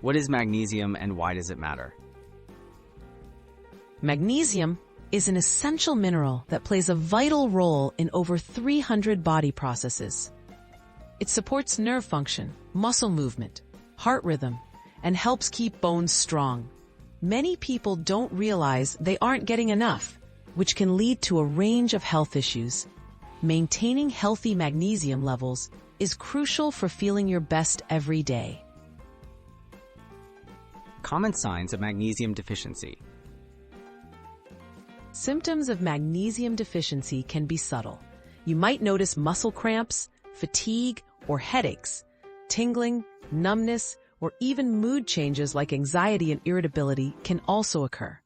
What is magnesium and why does it matter? Magnesium is an essential mineral that plays a vital role in over 300 body processes. It supports nerve function, muscle movement, heart rhythm, and helps keep bones strong. Many people don't realize they aren't getting enough, which can lead to a range of health issues. Maintaining healthy magnesium levels is crucial for feeling your best every day. Common signs of magnesium deficiency. Symptoms of magnesium deficiency can be subtle. You might notice muscle cramps, fatigue, or headaches, tingling, numbness, or even mood changes like anxiety and irritability can also occur.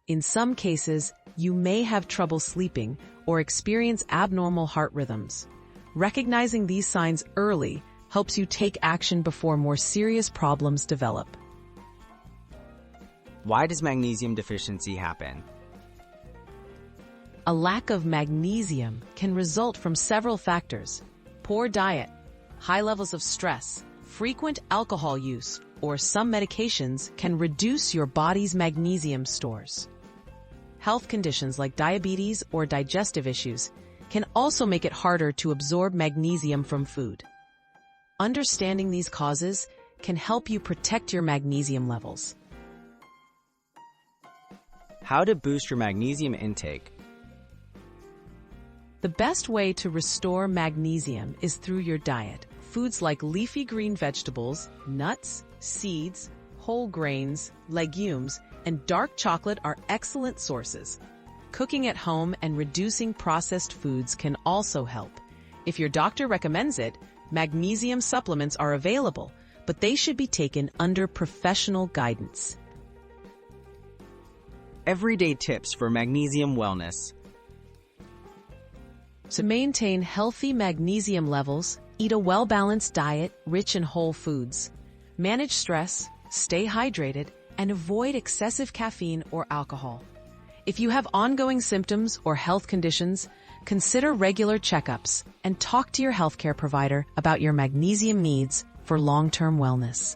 In some cases, you may have trouble sleeping or experience abnormal heart rhythms. Recognizing these signs early helps you take action before more serious problems develop. Why does magnesium deficiency happen? A lack of magnesium can result from several factors: poor diet, high levels of stress, frequent alcohol use, or some medications can reduce your body's magnesium stores. Health conditions like diabetes or digestive issues can also make it harder to absorb magnesium from food. Understanding these causes can help you protect your magnesium levels. How to boost your magnesium intake. The best way to restore magnesium is through your diet. Foods like leafy green vegetables, nuts, seeds, whole grains, legumes, and dark chocolate are excellent sources. Cooking at home and reducing processed foods can also help. If your doctor recommends it, magnesium supplements are available, but they should be taken under professional guidance. Everyday tips for magnesium wellness. To maintain healthy magnesium levels, eat a well-balanced diet rich in whole foods. Manage stress, stay hydrated, and avoid excessive caffeine or alcohol. If you have ongoing symptoms or health conditions, consider regular checkups and talk to your healthcare provider about your magnesium needs for long-term wellness.